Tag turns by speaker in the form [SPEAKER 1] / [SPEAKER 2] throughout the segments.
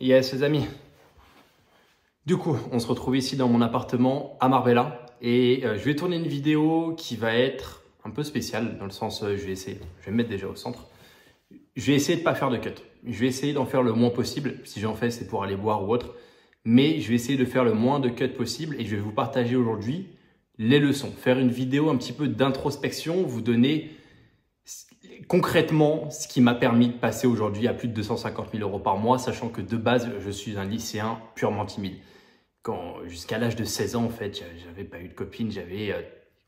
[SPEAKER 1] Yes, les amis. Du coup, on se retrouve ici dans mon appartement à Marbella et je vais tourner une vidéo qui va être un peu spéciale dans le sens, je vais me mettre déjà au centre. Je vais essayer de pas faire de cut. Je vais essayer d'en faire le moins possible. Si j'en fais, c'est pour aller boire ou autre. Mais je vais essayer de faire le moins de cuts possible et je vais vous partager aujourd'hui les leçons. Faire une vidéo un petit peu d'introspection, vous donner concrètement ce qui m'a permis de passer aujourd'hui à plus de 250 000 € par mois, sachant que de base, je suis un lycéen purement timide. Jusqu'à l'âge de 16 ans, en fait, j'avais pas eu de copine, j'avais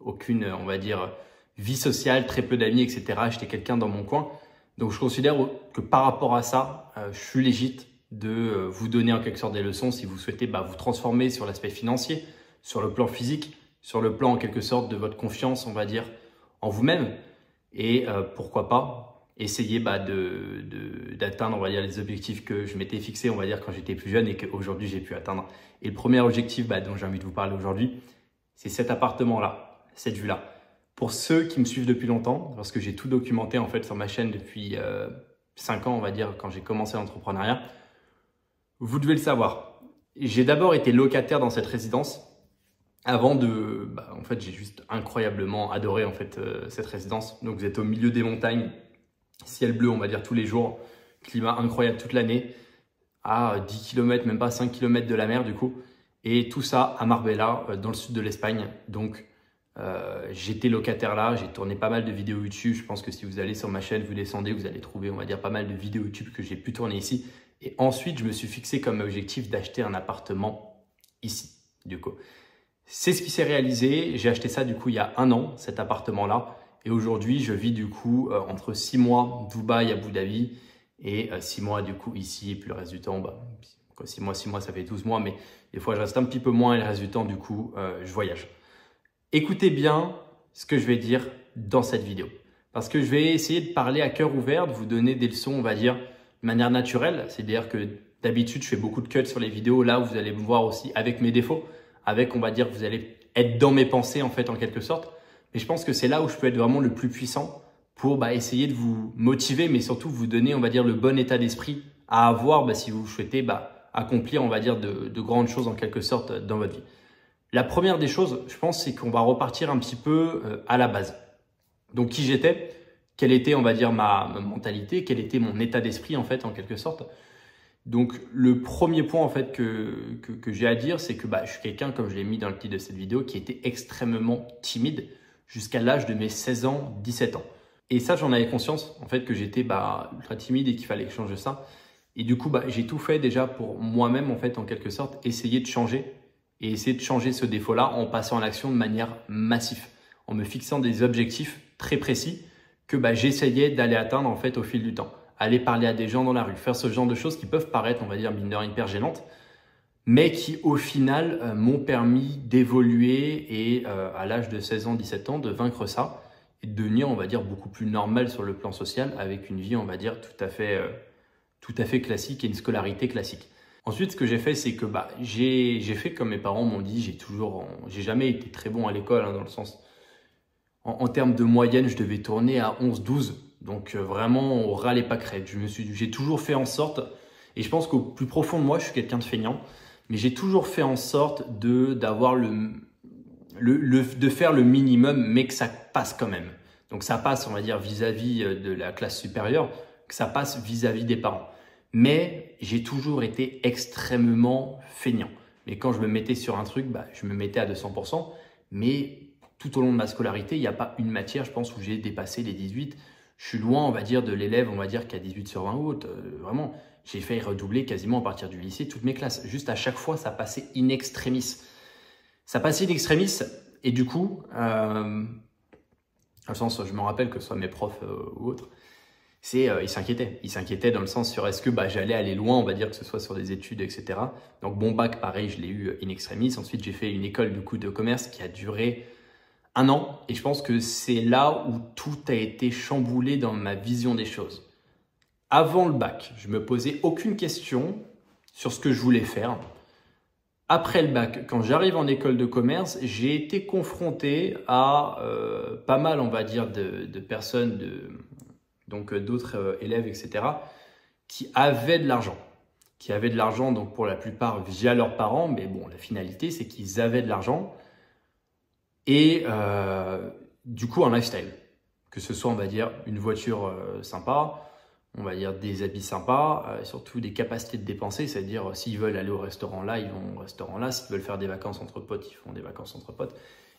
[SPEAKER 1] aucune, on va dire, vie sociale, très peu d'amis, etc. J'étais quelqu'un dans mon coin. Donc, je considère que par rapport à ça, je suis légitime de vous donner en quelque sorte des leçons si vous souhaitez vous transformer sur l'aspect financier, sur le plan physique, sur le plan en quelque sorte de votre confiance, on va dire, en vous-même. Et pourquoi pas essayer d'atteindre, on va dire, les objectifs que je m'étais fixés, on va dire, quand j'étais plus jeune et qu'aujourd'hui j'ai pu atteindre. Et le premier objectif dont j'ai envie de vous parler aujourd'hui, c'est cet appartement-là, cette vue-là. Pour ceux qui me suivent depuis longtemps, parce que j'ai tout documenté en fait sur ma chaîne depuis 5 ans, on va dire, quand j'ai commencé l'entrepreneuriat, vous devez le savoir. J'ai d'abord été locataire dans cette résidence. Avant de, en fait, j'ai juste incroyablement adoré en fait cette résidence. Donc, vous êtes au milieu des montagnes, ciel bleu, on va dire tous les jours, climat incroyable toute l'année, à 10 km, même pas 5 km de la mer du coup. Et tout ça à Marbella, dans le sud de l'Espagne. Donc, j'étais locataire là, j'ai tourné pas mal de vidéos YouTube. Je pense que si vous allez sur ma chaîne, vous descendez, vous allez trouver, on va dire, pas mal de vidéos YouTube que j'ai pu tourner ici. Et ensuite, je me suis fixé comme objectif d'acheter un appartement ici, du coup. C'est ce qui s'est réalisé. J'ai acheté ça du coup il y a 1 an, cet appartement-là. Et aujourd'hui, je vis du coup entre 6 mois Dubaï, Abu Dhabi et 6 mois du coup ici. Et puis le reste du temps, 6 mois, ça fait 12 mois. Mais des fois, je reste un petit peu moins et le reste du temps, du coup, je voyage. Écoutez bien ce que je vais dire dans cette vidéo. Parce que je vais essayer de parler à cœur ouvert, de vous donner des leçons, on va dire, de manière naturelle. C'est-à-dire que d'habitude, je fais beaucoup de cuts sur les vidéos. Là, vous allez me voir aussi avec mes défauts. Avec, on va dire, vous allez être dans mes pensées en fait, en quelque sorte. Mais je pense que c'est là où je peux être vraiment le plus puissant pour essayer de vous motiver, mais surtout vous donner, on va dire, le bon état d'esprit à avoir si vous souhaitez accomplir, on va dire, de grandes choses en quelque sorte dans votre vie. La première des choses, je pense, c'est qu'on va repartir un petit peu à la base. Donc, qui j'étais, quelle était, on va dire, ma mentalité, quel était mon état d'esprit en fait, en quelque sorte. Donc, le premier point en fait que j'ai à dire, c'est que je suis quelqu'un, comme je l'ai mis dans le titre de cette vidéo, qui était extrêmement timide jusqu'à l'âge de mes 16 ans, 17 ans. Et ça, j'en avais conscience en fait que j'étais ultra timide et qu'il fallait que je change ça. Et du coup, j'ai tout fait déjà pour moi-même en fait, en quelque sorte, essayer de changer et essayer de changer ce défaut-là en passant à l'action de manière massive, en me fixant des objectifs très précis que j'essayais d'aller atteindre en fait au fil du temps. Aller parler à des gens dans la rue, faire ce genre de choses qui peuvent paraître, on va dire, mine de rien, hyper gênantes, mais qui, au final, m'ont permis d'évoluer et, à l'âge de 16 ans, 17 ans, de vaincre ça et de devenir, on va dire, beaucoup plus normal sur le plan social avec une vie, on va dire, tout à fait classique et une scolarité classique. Ensuite, ce que j'ai fait, c'est que j'ai fait comme mes parents m'ont dit, j'ai jamais été très bon à l'école, dans le sens, en termes de moyenne, je devais tourner à 11-12. Donc vraiment, on râlait pas crête. J'ai toujours fait en sorte, et je pense qu'au plus profond de moi, je suis quelqu'un de feignant, mais j'ai toujours fait en sorte de faire le minimum, mais que ça passe quand même. Donc ça passe, on va dire, vis-à-vis de la classe supérieure, que ça passe vis-à-vis des parents. Mais j'ai toujours été extrêmement feignant. Mais quand je me mettais sur un truc, je me mettais à 200%. Mais tout au long de ma scolarité, il n'y a pas une matière, je pense, où j'ai dépassé les 18. Je suis loin, on va dire, de l'élève, on va dire, qui a 18 sur 20 ou autre. Vraiment, j'ai fait redoubler quasiment à partir du lycée toutes mes classes. Juste à chaque fois, ça passait in extremis. Ça passait in extremis et du coup, dans le sens, je me rappelle que ce soit mes profs ou autres, ils s'inquiétaient. Ils s'inquiétaient dans le sens sur est-ce que j'allais aller loin, on va dire, que ce soit sur des études, etc. Donc, bon bac, pareil, je l'ai eu in extremis. Ensuite, j'ai fait une école de commerce qui a duré 1 an, et je pense que c'est là où tout a été chamboulé dans ma vision des choses. Avant le bac, je me posais aucune question sur ce que je voulais faire. Après le bac, quand j'arrive en école de commerce, j'ai été confronté à pas mal, on va dire, de personnes, donc d'autres élèves, etc., qui avaient de l'argent. qui avaient de l'argent, donc pour la plupart via leurs parents, mais bon, la finalité, c'est qu'ils avaient de l'argent et du coup un lifestyle. Que ce soit, on va dire, une voiture sympa, on va dire des habits sympas, surtout des capacités de dépenser, c'est-à-dire s'ils veulent aller au restaurant là, ils vont au restaurant là, s'ils veulent faire des vacances entre potes, ils font des vacances entre potes.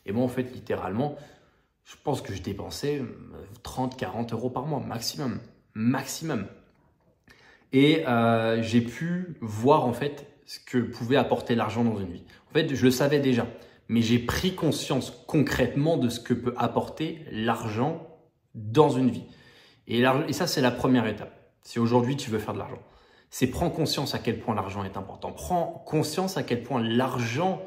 [SPEAKER 1] Et moi, en fait, littéralement, je pense que je dépensais 30-40 euros par mois, maximum. Maximum. Et j'ai pu voir en fait ce que pouvait apporter l'argent dans une vie. En fait, je le savais déjà, mais j'ai pris conscience concrètement de ce que peut apporter l'argent dans une vie. Et ça, c'est la première étape. Si aujourd'hui tu veux faire de l'argent, c'est prendre conscience à quel point l'argent est important. Prends conscience à quel point l'argent,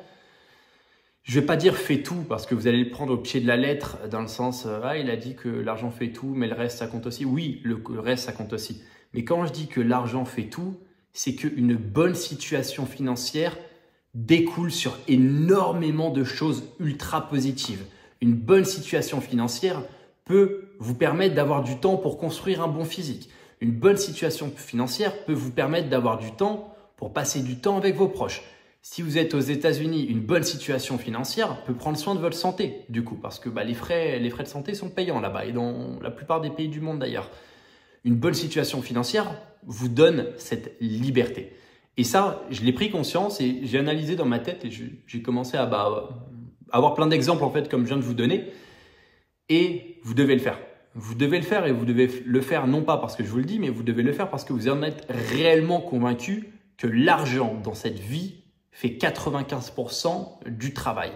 [SPEAKER 1] je ne vais pas dire fait tout, parce que vous allez le prendre au pied de la lettre, dans le sens, il a dit que l'argent fait tout, mais le reste, ça compte aussi. Oui, le reste, ça compte aussi. Mais quand je dis que l'argent fait tout, c'est qu'une bonne situation financière découle sur énormément de choses ultra positives. Une bonne situation financière peut vous permettre d'avoir du temps pour construire un bon physique. Une bonne situation financière peut vous permettre d'avoir du temps pour passer du temps avec vos proches. Si vous êtes aux États-Unis, une bonne situation financière peut prendre soin de votre santé, du coup, parce que les frais de santé sont payants là-bas et dans la plupart des pays du monde d'ailleurs. Une bonne situation financière vous donne cette liberté. Et ça, je l'ai pris conscience et j'ai analysé dans ma tête et j'ai commencé à avoir plein d'exemples en fait comme je viens de vous donner. Et vous devez le faire. Vous devez le faire et vous devez le faire non pas parce que je vous le dis, mais vous devez le faire parce que vous en êtes réellement convaincu que l'argent dans cette vie fait 95% du travail.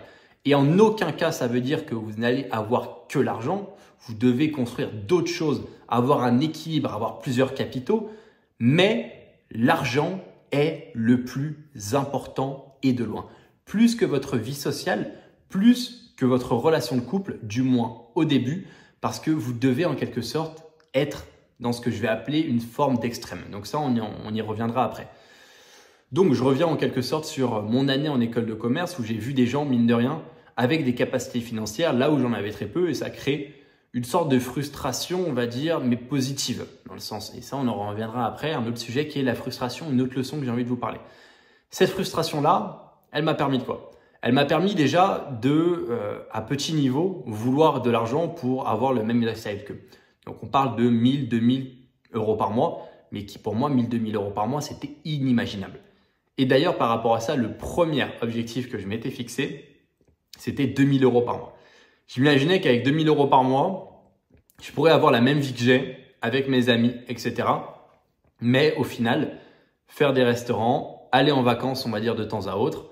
[SPEAKER 1] Et en aucun cas, ça veut dire que vous n'allez avoir que l'argent. Vous devez construire d'autres choses, avoir un équilibre, avoir plusieurs capitaux. Mais l'argent est le plus important et de loin. Plus que votre vie sociale, plus que votre relation de couple, du moins au début, parce que vous devez en quelque sorte être dans ce que je vais appeler une forme d'extrême. Donc ça, on y reviendra après. Donc je reviens en quelque sorte sur mon année en école de commerce où j'ai vu des gens, mine de rien, avec des capacités financières, là où j'en avais très peu, et ça crée une sorte de frustration, on va dire, mais positive dans le sens. Et ça, on en reviendra après, un autre sujet qui est la frustration, une autre leçon que j'ai envie de vous parler. Cette frustration-là, elle m'a permis de quoi ? Elle m'a permis déjà de, à petit niveau, vouloir de l'argent pour avoir le même lifestyle qu'eux. Donc, on parle de 1000, 2000 euros par mois, mais qui pour moi, 1000, 2000 euros par mois, c'était inimaginable. Et d'ailleurs, par rapport à ça, le premier objectif que je m'étais fixé, c'était 2000 euros par mois. J'imaginais qu'avec 2000 euros par mois, je pourrais avoir la même vie que j'ai avec mes amis, etc. Mais au final, faire des restaurants, aller en vacances, on va dire de temps à autre,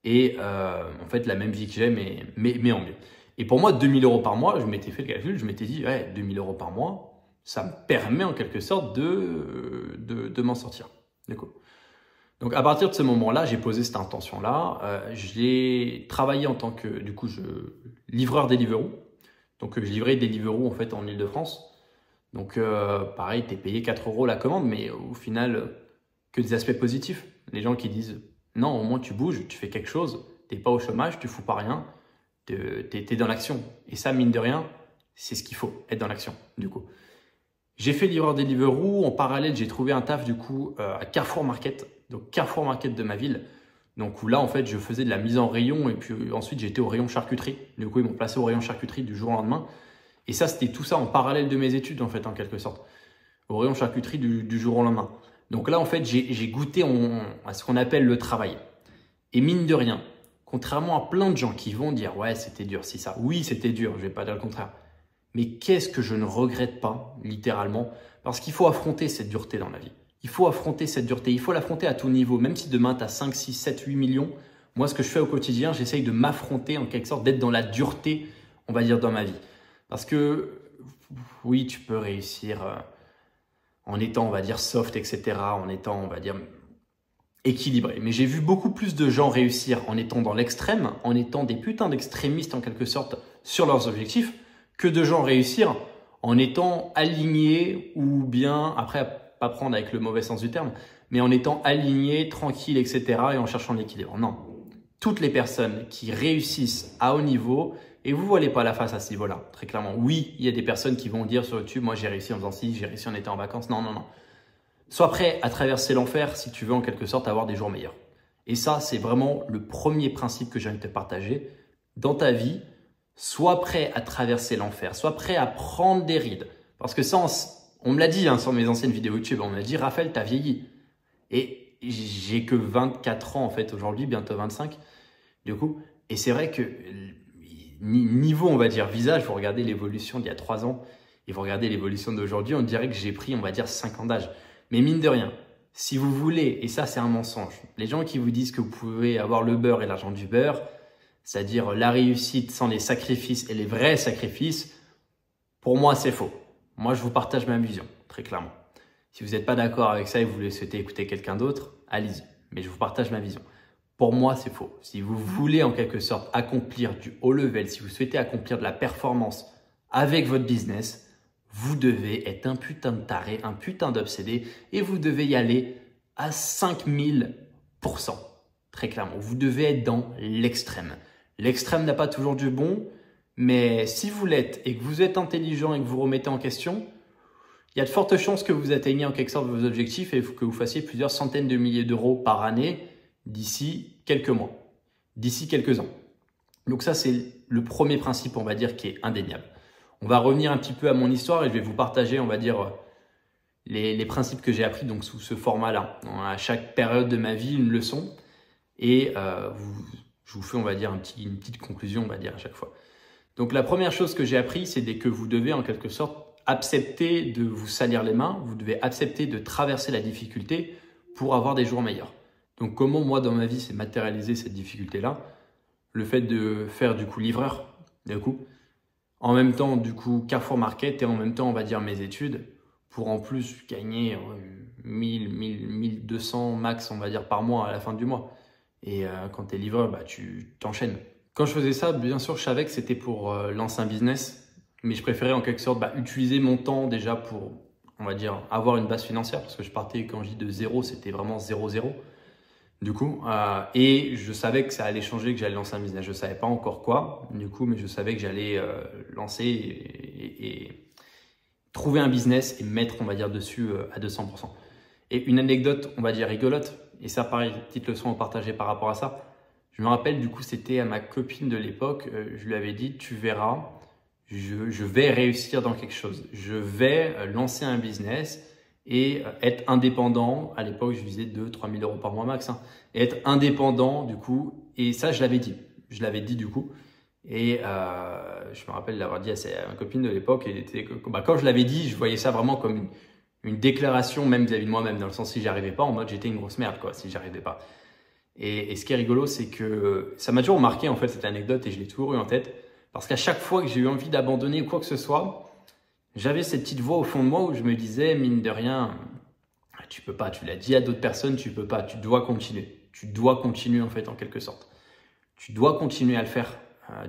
[SPEAKER 1] et en fait la même vie que j'ai, mais en mieux. Et pour moi, 2000 euros par mois, je m'étais fait le calcul, je m'étais dit, ouais, 2000 euros par mois, ça me permet en quelque sorte de m'en sortir. D'accord. Donc à partir de ce moment-là, j'ai posé cette intention-là. J'ai travaillé en tant que, du coup, livreur Deliveroo. Donc je livrais Deliveroo en fait en Ile-de-France. Donc pareil, tu es payé 4 euros la commande, mais au final, que des aspects positifs. Les gens qui disent, non, au moins tu bouges, tu fais quelque chose, tu n'es pas au chômage, tu fous pas rien, tu es dans l'action. Et ça, mine de rien, c'est ce qu'il faut, être dans l'action, du coup. J'ai fait livreur Deliveroo. En parallèle, j'ai trouvé un taf, du coup, à Carrefour Market. Donc, Carrefour Market de ma ville. Donc, où là, en fait, je faisais de la mise en rayon et puis ensuite, j'étais au rayon charcuterie. Du coup, ils m'ont placé au rayon charcuterie du jour au lendemain. Et ça, c'était tout ça en parallèle de mes études, en fait, en quelque sorte. Au rayon charcuterie du jour au lendemain. Donc là, en fait, j'ai goûté à ce qu'on appelle le travail. Et mine de rien, contrairement à plein de gens qui vont dire « Ouais, c'était dur, c'est ça. » Oui, c'était dur, je ne vais pas dire le contraire. Mais qu'est-ce que je ne regrette pas, littéralement, parce qu'il faut affronter cette dureté dans la vie. Il faut affronter cette dureté. Il faut l'affronter à tout niveau. Même si demain, tu as 5, 6, 7, 8 millions, moi, ce que je fais au quotidien, j'essaye de m'affronter en quelque sorte, d'être dans la dureté, on va dire, dans ma vie. Parce que, oui, tu peux réussir en étant, on va dire, soft, etc., en étant, on va dire, équilibré. Mais j'ai vu beaucoup plus de gens réussir en étant dans l'extrême, en étant des putains d'extrémistes, en quelque sorte, sur leurs objectifs, que de gens réussir en étant alignés ou bien, après, pas prendre avec le mauvais sens du terme, mais en étant alignés, tranquilles, etc. et en cherchant l'équilibre. Non. Toutes les personnes qui réussissent à haut niveau, et vous ne voilez pas la face à ce niveau-là, très clairement. Oui, il y a des personnes qui vont dire sur YouTube, moi j'ai réussi en faisant ci, j'ai réussi en étant en vacances. Non, non, non. Sois prêt à traverser l'enfer si tu veux en quelque sorte avoir des jours meilleurs. Et ça, c'est vraiment le premier principe que j'ai envie de te partager. Dans ta vie, sois prêt à traverser l'enfer, sois prêt à prendre des rides. Parce que ça, on me l'a dit sur mes anciennes vidéos YouTube, on m'a dit « Raphaël, t'as vieilli ». Et j'ai que 24 ans en fait aujourd'hui, bientôt 25 du coup. Et c'est vrai que niveau, on va dire, visage, vous regardez l'évolution d'il y a 3 ans et vous regardez l'évolution d'aujourd'hui, on dirait que j'ai pris, on va dire, 5 ans d'âge. Mais mine de rien, si vous voulez, et ça c'est un mensonge, les gens qui vous disent que vous pouvez avoir le beurre et l'argent du beurre, c'est-à-dire la réussite sans les sacrifices et les vrais sacrifices, pour moi c'est faux. Moi je vous partage ma vision, très clairement. Si vous n'êtes pas d'accord avec ça et vous voulez souhaiter écouter quelqu'un d'autre, allez-y. Mais je vous partage ma vision. Pour moi, c'est faux. Si vous voulez en quelque sorte accomplir du haut level, si vous souhaitez accomplir de la performance avec votre business, vous devez être un putain de taré, un putain d'obsédé et vous devez y aller à 5000%. Très clairement, vous devez être dans l'extrême. L'extrême n'a pas toujours du bon, mais si vous l'êtes et que vous êtes intelligent et que vous remettez en question, il y a de fortes chances que vous atteigniez en quelque sorte vos objectifs et que vous fassiez plusieurs centaines de milliers d'euros par année d'ici quelques mois, d'ici quelques ans. Donc ça, c'est le premier principe, on va dire, qui est indéniable. On va revenir un petit peu à mon histoire et je vais vous partager, on va dire, les principes que j'ai appris donc sous ce format-là. À chaque période de ma vie, une leçon et je vous fais, on va dire, une petite conclusion, on va dire, à chaque fois. Donc la première chose que j'ai appris, c'est que vous devez en quelque sorte accepter de vous salir les mains, vous devez accepter de traverser la difficulté pour avoir des jours meilleurs. Donc comment moi dans ma vie c'est matérialiser cette difficulté-là? Le fait de faire du coup livreur, du coup, en même temps du coup Carrefour Market et en même temps on va dire mes études pour en plus gagner 1200 max on va dire par mois à la fin du mois. Et quand tu es livreur, bah, tu t'enchaînes. Quand je faisais ça, bien sûr je savais que c'était pour lancer un business. Mais je préférais en quelque sorte utiliser mon temps déjà pour, on va dire, avoir une base financière parce que je partais, quand je dis de zéro, c'était vraiment 0-0 du coup. Et je savais que ça allait changer, que j'allais lancer un business. Je ne savais pas encore quoi du coup, mais je savais que j'allais lancer et trouver un business et me mettre, on va dire, dessus à 200%. Et une anecdote, on va dire, rigolote, et ça pareil, petite leçon à partager par rapport à ça. Je me rappelle du coup, c'était à ma copine de l'époque, je lui avais dit, tu verras, je vais réussir dans quelque chose. Je vais lancer un business et être indépendant. À l'époque, je visais 2-3 000 euros par mois max. Et être indépendant du coup. Et ça, je l'avais dit. Je l'avais dit du coup. Et je me rappelle l'avoir dit à ma copine de l'époque. Quand je l'avais dit, je voyais ça vraiment comme une déclaration même vis-à-vis de moi-même. Dans le sens si j'y arrivais pas, en mode j'étais une grosse merde quoi, si j'y arrivais pas. Et ce qui est rigolo, c'est que ça m'a toujours marqué en fait cette anecdote et je l'ai toujours eu en tête. Parce qu'à chaque fois que j'ai eu envie d'abandonner ou quoi que ce soit, j'avais cette petite voix au fond de moi où je me disais, mine de rien, tu peux pas, tu l'as dit à d'autres personnes, tu peux pas, tu dois continuer. Tu dois continuer en fait en quelque sorte. Tu dois continuer à le faire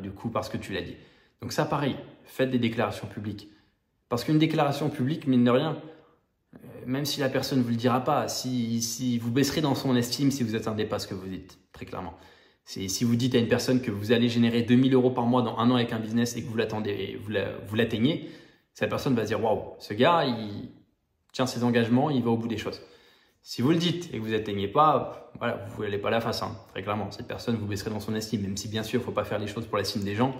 [SPEAKER 1] du coup parce que tu l'as dit. Donc ça pareil, faites des déclarations publiques. Parce qu'une déclaration publique, mine de rien, même si la personne ne vous le dira pas, si vous baisserez dans son estime si vous êtes un dépasse que vous dites, très clairement. Si vous dites à une personne que vous allez générer 2000 euros par mois dans 1 an avec un business et que vous l'atteignez, cette personne va se dire « Waouh, ce gars, il tient ses engagements, il va au bout des choses ». Si vous le dites et que vous n'atteignez pas, voilà, vous n'allez pas la face, très clairement. Cette personne, vous baisserez dans son estime, même si bien sûr, il ne faut pas faire les choses pour l'estime des gens.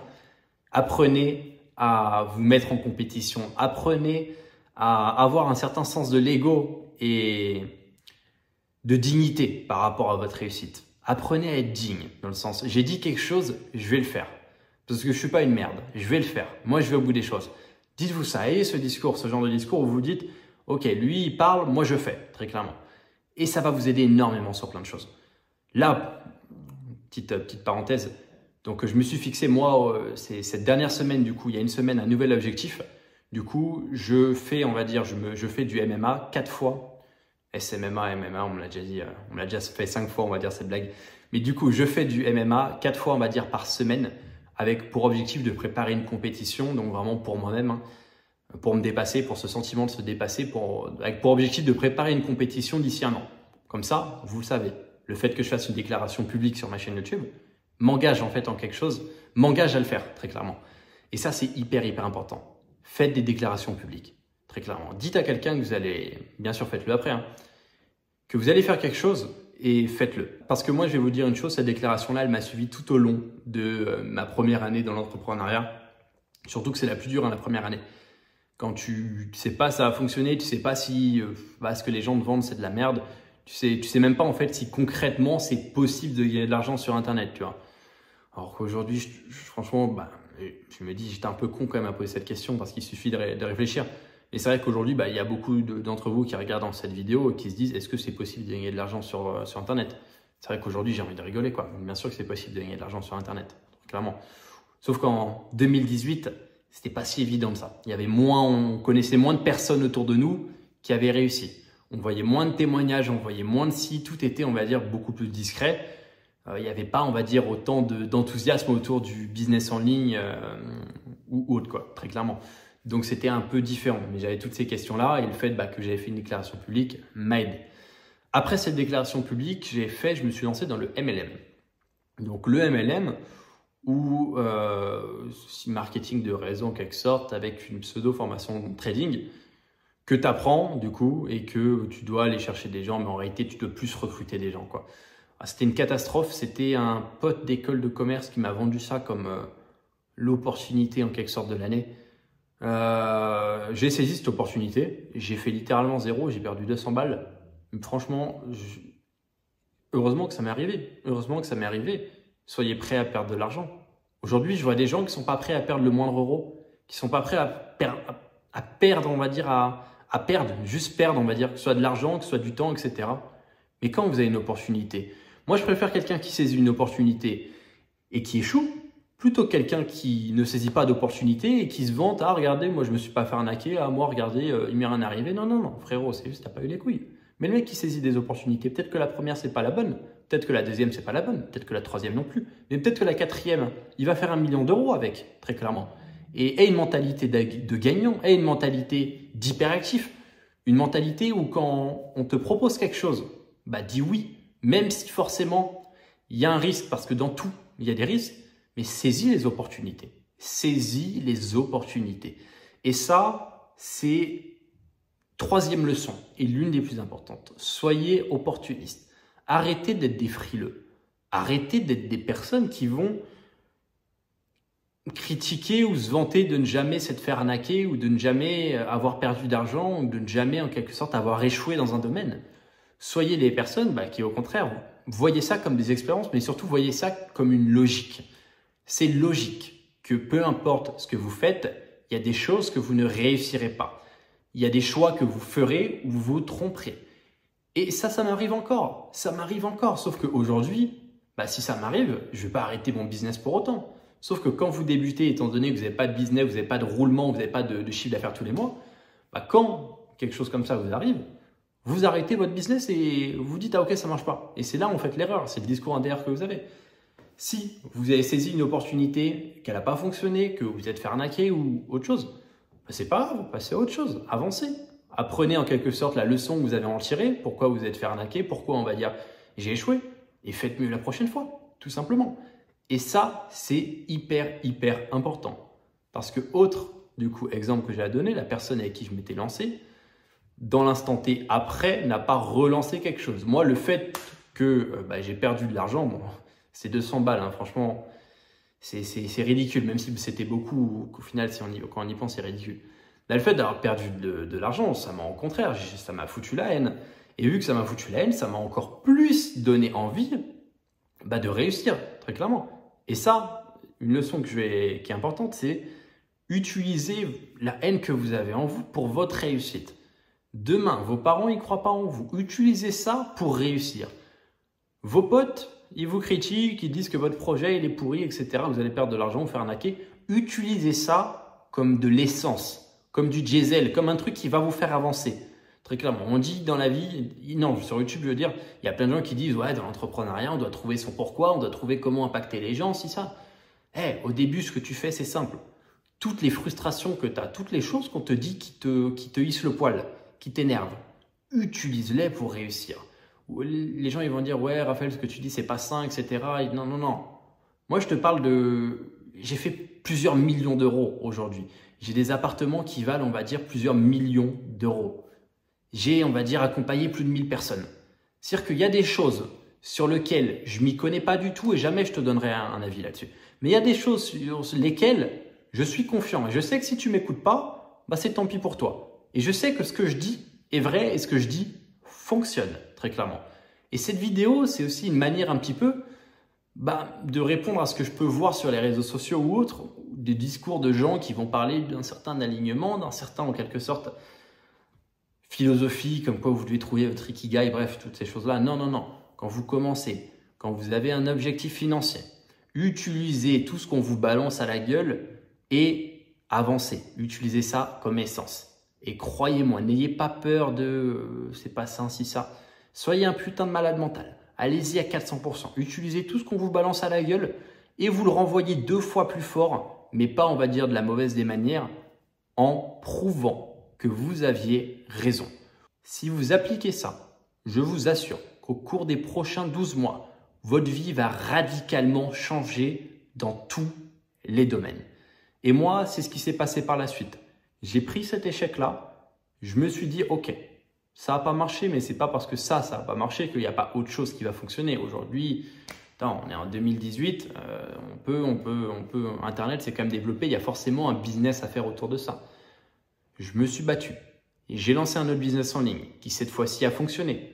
[SPEAKER 1] Apprenez à vous mettre en compétition, apprenez à avoir un certain sens de l'ego et de dignité par rapport à votre réussite. Apprenez à être digne, dans le sens, j'ai dit quelque chose, je vais le faire. Parce que je ne suis pas une merde, je vais le faire. Moi, je vais au bout des choses. Dites-vous ça, ayez ce discours, ce genre de discours où vous dites, ok, lui, il parle, moi, je fais, très clairement. Et ça va vous aider énormément sur plein de choses. Là, petite parenthèse, donc je me suis fixé, moi, cette dernière semaine, du coup, il y a une semaine, un nouvel objectif. Du coup, je fais, on va dire, je fais du MMA 4 fois. SMMA, MMA, on me l'a déjà dit, on l'a déjà fait 5 fois, on va dire cette blague. Mais du coup, je fais du MMA 4 fois, on va dire, par semaine, avec pour objectif de préparer une compétition, donc vraiment pour moi-même, pour me dépasser, pour ce sentiment de se dépasser, avec pour objectif de préparer une compétition d'ici 1 an. Comme ça, vous le savez, le fait que je fasse une déclaration publique sur ma chaîne YouTube m'engage en fait en quelque chose, m'engage à le faire, très clairement. Et ça, c'est hyper important. Faites des déclarations publiques. très clairement. Dites à quelqu'un que vous allez, bien sûr faites-le après, hein, que vous allez faire quelque chose et faites-le. Parce que moi, je vais vous dire une chose, cette déclaration-là, elle m'a suivi tout au long de ma première année dans l'entrepreneuriat. Surtout que c'est la plus dure, hein, la première année. Quand tu sais pas ça va fonctionner, tu sais pas si ce que les gens te vendent c'est de la merde. Tu sais même pas en fait si concrètement c'est possible de gagner de l'argent sur Internet, tu vois. Alors qu'aujourd'hui, franchement, je me dis, j'étais un peu con quand même à poser cette question parce qu'il suffit de réfléchir. Et c'est vrai qu'aujourd'hui, il y a beaucoup d'entre vous qui regardent dans cette vidéo et qui se disent, est-ce que c'est possible de gagner de l'argent sur Internet? C'est vrai qu'aujourd'hui, j'ai envie de rigoler, quoi. Bien sûr que c'est possible de gagner de l'argent sur Internet, clairement. Sauf qu'en 2018, c'était pas si évident que ça. On connaissait moins de personnes autour de nous qui avaient réussi. On voyait moins de témoignages, on voyait moins de sites, tout était, on va dire, beaucoup plus discret. Il n'y avait pas, on va dire, autant d'enthousiasme autour du business en ligne ou autre, quoi, très clairement. Donc, c'était un peu différent. Mais j'avais toutes ces questions-là et le fait que j'avais fait une déclaration publique m'a aidé. Après cette déclaration publique, je me suis lancé dans le MLM. Donc, le MLM, ou marketing de réseau en quelque sorte, avec une pseudo-formation trading que tu apprends du coup et que tu dois aller chercher des gens, mais en réalité, tu dois plus recruter des gens, quoi. C'était une catastrophe. C'était un pote d'école de commerce qui m'a vendu ça comme l'opportunité en quelque sorte de l'année. J'ai saisi cette opportunité. J'ai fait littéralement zéro. J'ai perdu 200 balles. Mais franchement, heureusement que ça m'est arrivé. Heureusement que ça m'est arrivé. Soyez prêts à perdre de l'argent. Aujourd'hui, je vois des gens qui ne sont pas prêts à perdre le moindre euro, qui ne sont pas prêts à perdre, on va dire, à perdre, juste perdre, on va dire, que ce soit de l'argent, que ce soit du temps, etc. Mais quand vous avez une opportunité, moi, je préfère quelqu'un qui saisit une opportunité et qui échoue, plutôt que quelqu'un qui ne saisit pas d'opportunité et qui se vante, ah, regardez, moi, je me suis pas fait arnaquer, ah, moi, regardez, il m'est rien arrivé. Non, non, non, frérot, c'est juste, t'as pas eu les couilles. Mais le mec qui saisit des opportunités, peut-être que la première, c'est pas la bonne. Peut-être que la deuxième, c'est pas la bonne. Peut-être que la troisième non plus. Mais peut-être que la quatrième, il va faire 1 million d'euros avec, très clairement. Et aie une mentalité de gagnant, aie une mentalité d'hyperactif. Une mentalité où quand on te propose quelque chose, dis oui. Même si forcément, il y a un risque, parce que dans tout, il y a des risques. Mais saisis les opportunités. Saisis les opportunités. Et ça, c'est troisième leçon et l'une des plus importantes. Soyez opportunistes. Arrêtez d'être des frileux. Arrêtez d'être des personnes qui vont critiquer ou se vanter de ne jamais s'être fait arnaquer ou de ne jamais avoir perdu d'argent ou de ne jamais en quelque sorte avoir échoué dans un domaine. Soyez des personnes qui au contraire, voyez ça comme des expériences, mais surtout voyez ça comme une logique. C'est logique que peu importe ce que vous faites, il y a des choses que vous ne réussirez pas. Il y a des choix que vous ferez ou vous vous tromperez. Et ça m'arrive encore. Ça m'arrive encore. Sauf qu'aujourd'hui, si ça m'arrive, je ne vais pas arrêter mon business pour autant. Sauf que quand vous débutez, étant donné que vous n'avez pas de business, vous n'avez pas de roulement, vous n'avez pas de chiffre d'affaires tous les mois, quand quelque chose comme ça vous arrive, vous arrêtez votre business et vous dites « Ah ok, ça ne marche pas ». Et c'est là où vous faites l'erreur. C'est le discours intérieur que vous avez. Si vous avez saisi une opportunité, qu'elle n'a pas fonctionné, que vous êtes fait arnaquer ou autre chose, c'est pas grave, passez à autre chose, avancez. Apprenez en quelque sorte la leçon que vous avez en tirée, pourquoi vous êtes fait arnaquer, pourquoi on va dire j'ai échoué, et faites mieux la prochaine fois, tout simplement. Et ça, c'est hyper important. Parce que autre, du coup, exemple que j'ai à donner, la personne avec qui je m'étais lancé, dans l'instant T après, n'a pas relancé quelque chose. Moi, le fait que j'ai perdu de l'argent, bon, c'est 200 balles, hein, franchement, c'est ridicule, même si c'était beaucoup, qu'au final, quand on y pense, c'est ridicule. Là, le fait d'avoir perdu de l'argent, ça m'a au contraire, ça m'a foutu la haine. Et vu que ça m'a foutu la haine, ça m'a encore plus donné envie de réussir, très clairement. Et ça, une leçon qui est importante, c'est utiliser la haine que vous avez en vous pour votre réussite. Demain, vos parents, ils ne croient pas en vous. Utilisez ça pour réussir. Vos potes, ils vous critiquent, ils disent que votre projet il est pourri, etc. Vous allez perdre de l'argent, vous faire arnaquer. Utilisez ça comme de l'essence, comme du diesel, comme un truc qui va vous faire avancer. Très clairement, on dit dans la vie, non, sur YouTube, je veux dire, il y a plein de gens qui disent « Ouais, dans l'entrepreneuriat, on doit trouver son pourquoi, on doit trouver comment impacter les gens, si ça. » Au début, ce que tu fais, c'est simple. Toutes les frustrations que tu as, toutes les choses qu'on te dit qui te hissent le poil, qui t'énervent, utilise-les pour réussir. Les gens ils vont dire « Ouais, Raphaël, ce que tu dis, c'est pas sain, etc. » Non, non, non. Moi, je te parle de… J'ai fait plusieurs millions d'euros aujourd'hui. J'ai des appartements qui valent, on va dire, plusieurs millions d'euros. J'ai, on va dire, accompagné plus de 1000 personnes. C'est-à-dire qu'il y a des choses sur lesquelles je m'y connais pas du tout et jamais je te donnerai un avis là-dessus. Mais il y a des choses sur lesquelles je suis confiant. Et je sais que si tu m'écoutes pas, bah c'est tant pis pour toi. Et je sais que ce que je dis est vrai et ce que je dis fonctionne, très clairement. Et cette vidéo, c'est aussi une manière un petit peu de répondre à ce que je peux voir sur les réseaux sociaux ou autres, des discours de gens qui vont parler d'un certain alignement, d'un certain, en quelque sorte, philosophie, comme quoi vous devez trouver votre ikigai, bref, toutes ces choses-là. Non, non, non. Quand vous commencez, quand vous avez un objectif financier, utilisez tout ce qu'on vous balance à la gueule et avancez. Utilisez ça comme essence. Et croyez-moi, n'ayez pas peur de c'est pas ça, si ça. Soyez un putain de malade mental. Allez-y à 400%. Utilisez tout ce qu'on vous balance à la gueule et vous le renvoyez 2 fois plus fort, mais pas, on va dire, de la mauvaise des manières, en prouvant que vous aviez raison. Si vous appliquez ça, je vous assure qu'au cours des prochains 12 mois, votre vie va radicalement changer dans tous les domaines. Et moi, c'est ce qui s'est passé par la suite. J'ai pris cet échec-là, je me suis dit, ok, ça n'a pas marché, mais ce n'est pas parce que ça n'a pas marché qu'il n'y a pas autre chose qui va fonctionner. Aujourd'hui, on est en 2018, Internet s'est quand même développé, il y a forcément un business à faire autour de ça. Je me suis battu et j'ai lancé un autre business en ligne qui cette fois-ci a fonctionné.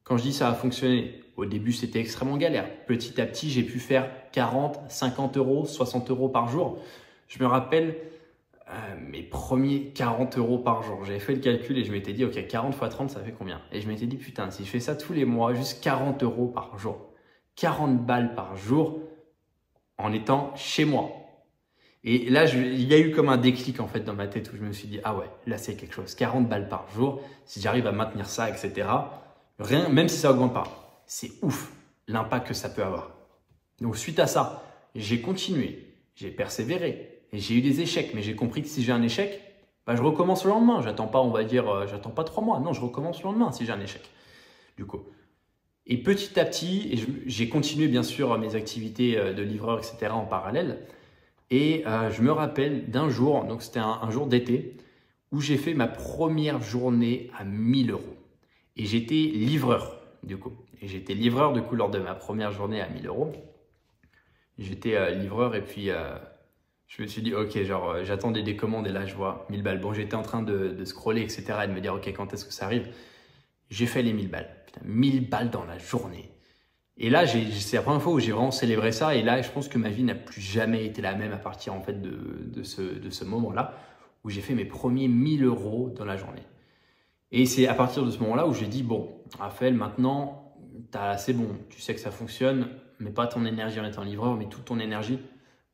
[SPEAKER 1] Quand je dis ça a fonctionné, au début c'était extrêmement galère. Petit à petit, j'ai pu faire 40, 50 euros, 60 euros par jour. Je me rappelle mes premiers 40 euros par jour. J'avais fait le calcul et je m'étais dit, ok, 40 x 30, ça fait combien? Et je m'étais dit, putain, si je fais ça tous les mois, juste 40 euros par jour, 40 balles par jour en étant chez moi. Et là, il y a eu comme un déclic en fait dans ma tête où je me suis dit, ah ouais, là c'est quelque chose, 40 balles par jour, si j'arrive à maintenir ça, etc. Rien, même si ça augmente pas, c'est ouf l'impact que ça peut avoir. Donc suite à ça, j'ai continué, j'ai persévéré et j'ai eu des échecs, mais j'ai compris que si j'ai un échec, je recommence le lendemain. J'attends pas, on va dire, j'attends pas 3 mois, non, je recommence le lendemain si j'ai un échec. Du coup. Et petit à petit, j'ai continué bien sûr mes activités de livreur, etc. en parallèle. Et je me rappelle d'un jour, donc c'était un jour d'été, où j'ai fait ma première journée à 1000 euros. Et j'étais livreur, du coup. Et j'étais livreur, du coup, lors de ma première journée à 1000 euros. J'étais livreur et puis je me suis dit, ok, genre j'attendais des commandes et là je vois 1000 balles. Bon, j'étais en train de scroller, etc. et de me dire, ok, quand est-ce que ça arrive? J'ai fait les 1000 balles. Putain, 1000 balles dans la journée. Et là, c'est la première fois où j'ai vraiment célébré ça. Et là, je pense que ma vie n'a plus jamais été la même à partir en fait de ce moment-là où j'ai fait mes premiers 1000 euros dans la journée. Et c'est à partir de ce moment-là où j'ai dit, bon, Raphaël, maintenant, c'est bon, tu sais que ça fonctionne, mais pas ton énergie en étant livreur, mais toute ton énergie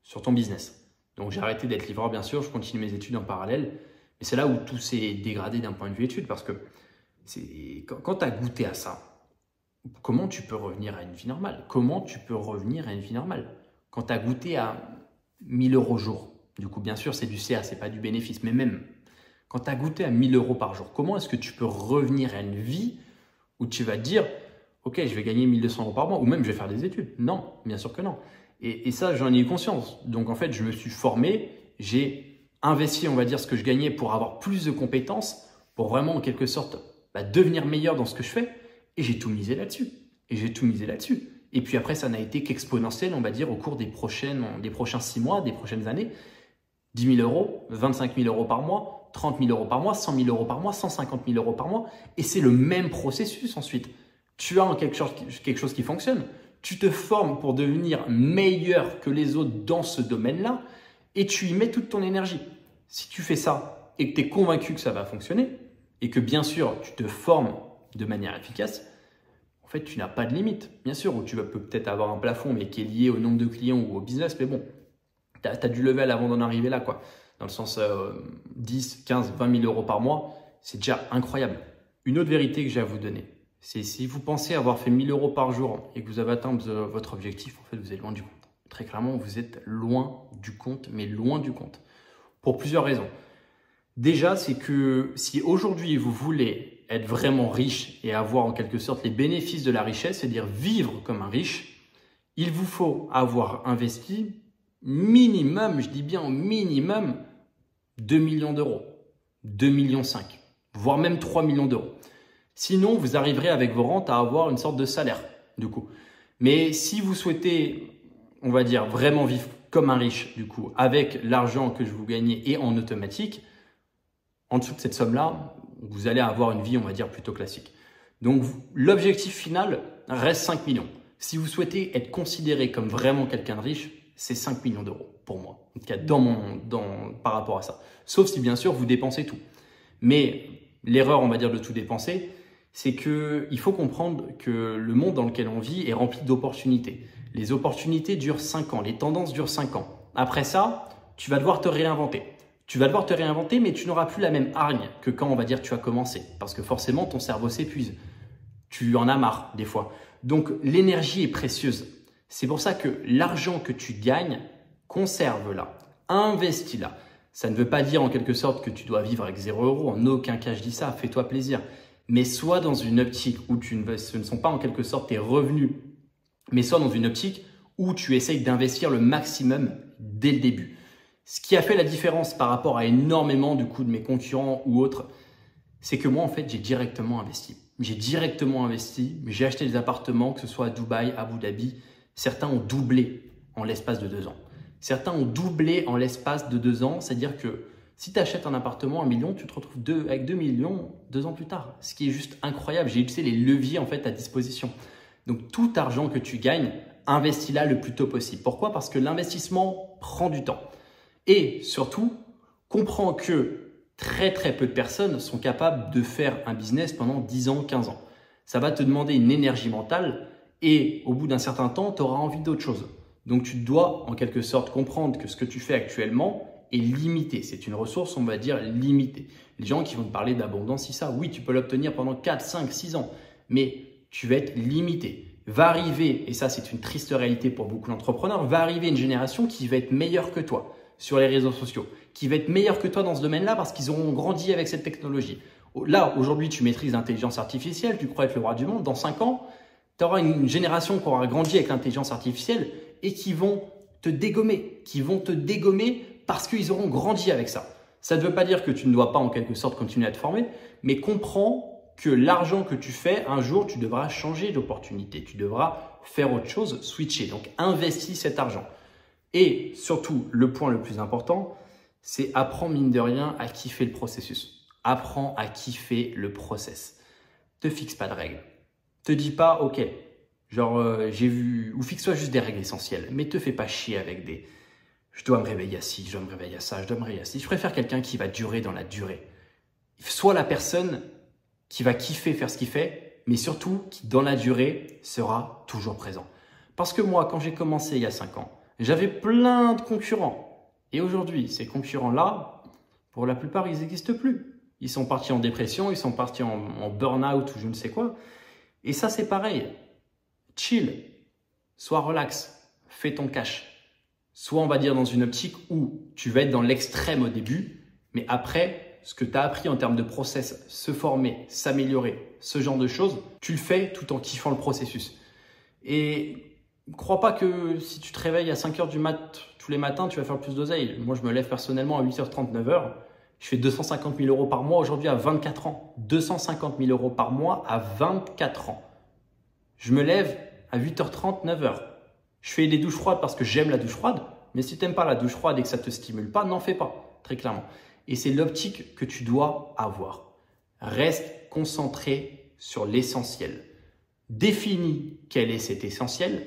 [SPEAKER 1] sur ton business. Donc, j'ai arrêté d'être livreur, bien sûr, je continue mes études en parallèle. Mais c'est là où tout s'est dégradé d'un point de vue études parce que quand tu as goûté à ça, comment tu peux revenir à une vie normale? Comment tu peux revenir à une vie normale? Quand tu as goûté à 1000 euros jour, du coup, bien sûr, c'est du CA, c'est pas du bénéfice, mais même quand tu as goûté à 1000 euros par jour, comment est-ce que tu peux revenir à une vie où tu vas te dire, ok, je vais gagner 1200 euros par mois ou même je vais faire des études? Non, bien sûr que non. Et ça, j'en ai eu conscience. Donc, en fait, je me suis formé, j'ai investi, on va dire, ce que je gagnais pour avoir plus de compétences, pour vraiment, en quelque sorte, devenir meilleur dans ce que je fais. Et j'ai tout misé là-dessus. Et puis après, ça n'a été qu'exponentiel, on va dire, au cours des prochains 6 mois, des prochaines années. 10 000 euros, 25 000 euros par mois, 30 000 euros par mois, 100 000 euros par mois, 150 000 euros par mois. Et c'est le même processus ensuite. Tu as quelque chose qui fonctionne. Tu te formes pour devenir meilleur que les autres dans ce domaine-là et tu y mets toute ton énergie. Si tu fais ça et que tu es convaincu que ça va fonctionner et que bien sûr, tu te formes de manière efficace, en fait, tu n'as pas de limite. Bien sûr, où tu vas peut-être avoir un plafond, mais qui est lié au nombre de clients ou au business, mais bon, tu as du level avant d'en arriver là, quoi. Dans le sens 10, 15, 20 000 euros par mois, c'est déjà incroyable. Une autre vérité que j'ai à vous donner, c'est si vous pensez avoir fait 1000 euros par jour et que vous avez atteint votre objectif, en fait, vous êtes loin du compte. Très clairement, vous êtes loin du compte, mais loin du compte. Pour plusieurs raisons. Déjà, c'est que si aujourd'hui vous voulez être vraiment riche et avoir en quelque sorte les bénéfices de la richesse, c'est-à-dire vivre comme un riche, il vous faut avoir investi minimum, je dis bien au minimum, 2 millions d'euros, 2 millions 5, voire même 3 millions d'euros. Sinon, vous arriverez avec vos rentes à avoir une sorte de salaire, du coup. Mais si vous souhaitez, on va dire, vraiment vivre comme un riche, du coup, avec l'argent que je vous gagnez et en automatique, en dessous de cette somme-là, vous allez avoir une vie, on va dire, plutôt classique. Donc, l'objectif final reste 5 millions. Si vous souhaitez être considéré comme vraiment quelqu'un de riche, c'est 5 millions d'euros pour moi, en tout cas par rapport à ça. Sauf si, bien sûr, vous dépensez tout. Mais l'erreur, on va dire, de tout dépenser, c'est qu'il faut comprendre que le monde dans lequel on vit est rempli d'opportunités. Les opportunités durent 5 ans, les tendances durent 5 ans. Après ça, tu vas devoir te réinventer. Tu vas devoir te réinventer, mais tu n'auras plus la même hargne que quand, on va dire, tu as commencé. Parce que forcément, ton cerveau s'épuise. Tu en as marre des fois. Donc, l'énergie est précieuse. C'est pour ça que l'argent que tu gagnes, conserve-la, investis-la. Ça ne veut pas dire en quelque sorte que tu dois vivre avec 0 €. En aucun cas, je dis ça. Fais-toi plaisir. Mais sois dans une optique où ce ne sont pas en quelque sorte tes revenus, mais sois dans une optique où tu essayes d'investir le maximum dès le début. Ce qui a fait la différence par rapport à énormément du coup de mes concurrents ou autres, c'est que moi en fait j'ai directement investi. J'ai acheté des appartements, que ce soit à Dubaï, à Abu Dhabi. Certains ont doublé en l'espace de 2 ans. Certains ont doublé en l'espace de 2 ans, c'est-à-dire que si tu achètes un appartement à 1 million, tu te retrouves avec 2 millions 2 ans plus tard. Ce qui est juste incroyable. J'ai utilisé les leviers en fait à disposition. Donc tout argent que tu gagnes, investis-la le plus tôt possible. Pourquoi? Parce que l'investissement prend du temps. Et surtout, comprends que très peu de personnes sont capables de faire un business pendant 10 ans, 15 ans. Ça va te demander une énergie mentale et au bout d'un certain temps, tu auras envie d'autre chose. Donc tu dois en quelque sorte comprendre que ce que tu fais actuellement est limité. C'est une ressource, on va dire, limitée. Les gens qui vont te parler d'abondance, si ça, oui, tu peux l'obtenir pendant 4, 5, 6 ans, mais tu vas être limité. Va arriver, et ça c'est une triste réalité pour beaucoup d'entrepreneurs, va arriver une génération qui va être meilleure que toi sur les réseaux sociaux, qui va être meilleure que toi dans ce domaine-là parce qu'ils auront grandi avec cette technologie. Là, aujourd'hui, tu maîtrises l'intelligence artificielle, tu crois être le roi du monde. Dans 5 ans, tu auras une génération qui aura grandi avec l'intelligence artificielle et qui vont te dégommer, parce qu'ils auront grandi avec ça. Ça ne veut pas dire que tu ne dois pas en quelque sorte continuer à te former, mais comprends que l'argent que tu fais, un jour, tu devras changer d'opportunité, tu devras faire autre chose, switcher. Donc, investis cet argent. Et surtout, le point le plus important, c'est apprends mine de rien à kiffer le processus. Apprends à kiffer le process. Te fixe pas de règles. Te dis pas, ok, genre j'ai vu, ou fixe-toi juste des règles essentielles, mais te fais pas chier avec des je dois me réveiller à ci, je dois me réveiller à ça, je dois me réveiller à ci. Je préfère quelqu'un qui va durer dans la durée. Sois la personne qui va kiffer faire ce qu'il fait, mais surtout qui dans la durée sera toujours présent. Parce que moi, quand j'ai commencé il y a 5 ans, j'avais plein de concurrents. Et aujourd'hui, ces concurrents-là, pour la plupart, ils n'existent plus. Ils sont partis en dépression, ils sont partis en burn-out ou je ne sais quoi. Et ça, c'est pareil. Chill, sois relax, fais ton cash. Soit on va dire dans une optique où tu vas être dans l'extrême au début, mais après, ce que tu as appris en termes de process, se former, s'améliorer, ce genre de choses, tu le fais tout en kiffant le processus. Et crois pas que si tu te réveilles à 5 h du mat tous les matins, tu vas faire plus d'oseille. Moi, je me lève personnellement à 8h30, 9h. Je fais 250 000 € par mois aujourd'hui à 24 ans. 250 000 € par mois à 24 ans. Je me lève à 8h30, 9h. Je fais des douches froides parce que j'aime la douche froide. Mais si tu n'aimes pas la douche froide et que ça ne te stimule pas, n'en fais pas, très clairement. Et c'est l'optique que tu dois avoir. Reste concentré sur l'essentiel. Définis quel est cet essentiel.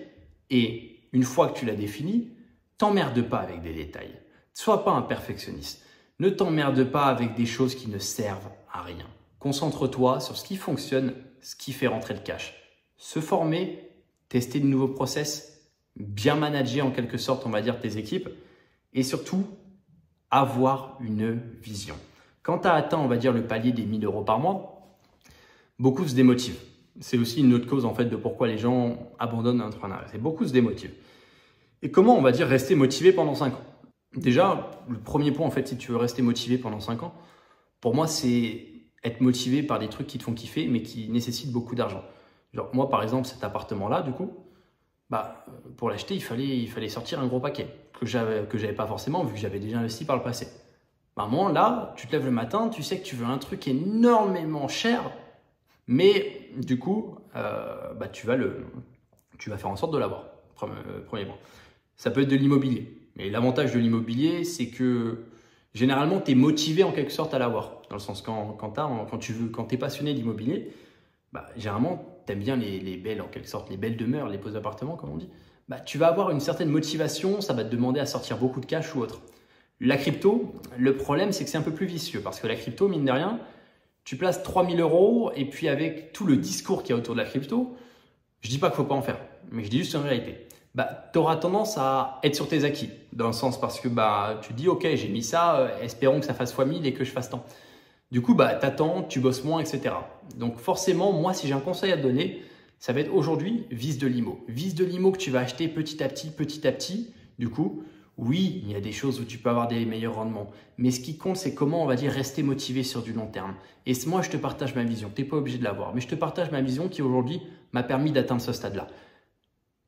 [SPEAKER 1] Et une fois que tu l'as défini, t'emmerde pas avec des détails. Sois pas un perfectionniste. Ne t'emmerde pas avec des choses qui ne servent à rien. Concentre-toi sur ce qui fonctionne, ce qui fait rentrer le cash. Se former, tester de nouveaux process, bien manager en quelque sorte, on va dire, tes équipes et surtout, avoir une vision. Quand tu as atteint, on va dire, le palier des 1 000 € par mois, beaucoup se démotivent. C'est aussi une autre cause en fait de pourquoi les gens abandonnent l'entrepreneuriat. C'est beaucoup se démotivent. Et comment on va dire rester motivé pendant 5 ans? Déjà, le premier point en fait, si tu veux rester motivé pendant 5 ans, pour moi, c'est être motivé par des trucs qui te font kiffer, mais qui nécessitent beaucoup d'argent. Genre moi, par exemple, cet appartement-là, du coup, pour l'acheter, il fallait sortir un gros paquet que j'avais pas forcément vu que j'avais déjà investi par le passé. à un moment là, tu te lèves le matin, tu sais que tu veux un truc énormément cher, mais du coup, tu vas faire en sorte de l'avoir, premier point. Ça peut être de l'immobilier. Mais l'avantage de l'immobilier, c'est que généralement, tu es motivé en quelque sorte à l'avoir. Dans le sens, quand tu es passionné d'immobilier, généralement, tu aimes bien les belles, en quelque sorte, les belles demeures, les beaux appartements, comme on dit. Tu vas avoir une certaine motivation, ça va te demander à sortir beaucoup de cash ou autre. La crypto, le problème, c'est que c'est un peu plus vicieux. Parce que la crypto, mine de rien, tu places 3 000 € et puis avec tout le discours qu'il y a autour de la crypto, je dis pas qu'il ne faut pas en faire, mais je dis juste une réalité. Tu auras tendance à être sur tes acquis, dans le sens parce que tu dis ok, j'ai mis ça, espérons que ça fasse x1000 et que je fasse tant. Du coup, t'attends, tu bosses moins, etc. Donc forcément, moi, si j'ai un conseil à te donner, ça va être aujourd'hui, vise de l'IMO. Vise de l'IMO que tu vas acheter petit à petit. Du coup, oui, il y a des choses où tu peux avoir des meilleurs rendements. Mais ce qui compte, c'est comment, on va dire, rester motivé sur du long terme. Et moi, je te partage ma vision. Tu n'es pas obligé de l'avoir. Mais je te partage ma vision qui, aujourd'hui, m'a permis d'atteindre ce stade-là.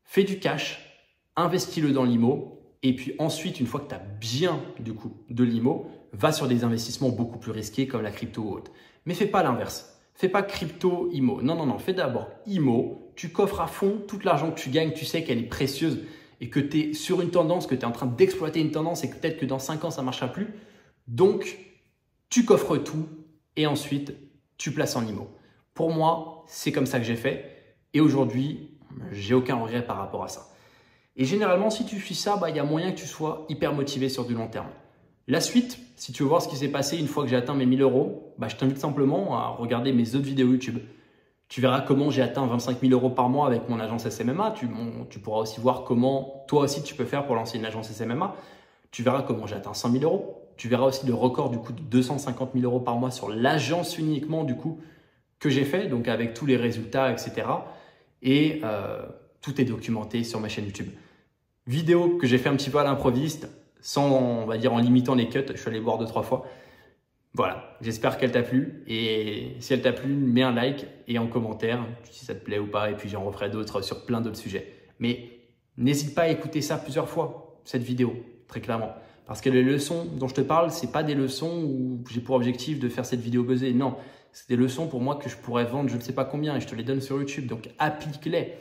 [SPEAKER 1] Fais du cash, investis-le dans l'IMO. Et puis ensuite, une fois que tu as bien, du coup, de l'IMO, va sur des investissements beaucoup plus risqués comme la crypto ou autre. Mais fais pas l'inverse. Fais pas crypto, IMO. Non. Fais d'abord IMO. Tu coffres à fond tout l'argent que tu gagnes. Tu sais qu'elle est précieuse et que tu es sur une tendance, que tu es en train d'exploiter une tendance et que peut-être que dans 5 ans, ça ne marchera plus. Donc, tu coffres tout et ensuite, tu places en IMO. Pour moi, c'est comme ça que j'ai fait. Et aujourd'hui, j'ai aucun regret par rapport à ça. Et généralement, si tu suis ça, il y a moyen que tu sois hyper motivé sur du long terme. La suite, si tu veux voir ce qui s'est passé une fois que j'ai atteint mes 1 000 €, je t'invite simplement à regarder mes autres vidéos YouTube. Tu verras comment j'ai atteint 25 000 € par mois avec mon agence SMMA. Tu pourras aussi voir comment toi aussi tu peux faire pour lancer une agence SMMA. Tu verras comment j'ai atteint 100 000 €. Tu verras aussi le record du coup de 250 000 € par mois sur l'agence uniquement du coup que j'ai fait, donc avec tous les résultats, etc. Et tout est documenté sur ma chaîne YouTube. Vidéo que j'ai fait un petit peu à l'improviste, sans, on va dire, en limitant les cuts. Je suis allé voir 2-3 fois. Voilà, j'espère qu'elle t'a plu. Et si elle t'a plu, mets un like et en commentaire si ça te plaît ou pas. Et puis j'en referai d'autres sur plein d'autres sujets. Mais n'hésite pas à écouter ça plusieurs fois, cette vidéo, très clairement. Parce que les leçons dont je te parle, ce n'est pas des leçons où j'ai pour objectif de faire cette vidéo buzzée. Non, c'est des leçons pour moi que je pourrais vendre je ne sais pas combien et je te les donne sur YouTube. Donc applique-les.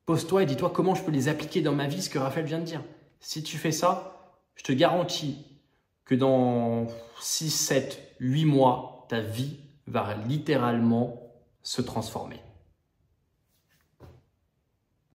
[SPEAKER 1] Pose-toi et dis-toi comment je peux les appliquer dans ma vie, ce que Raphaël vient de dire. Si tu fais ça, je te garantis que dans 6, 7, 8 mois, ta vie va littéralement se transformer.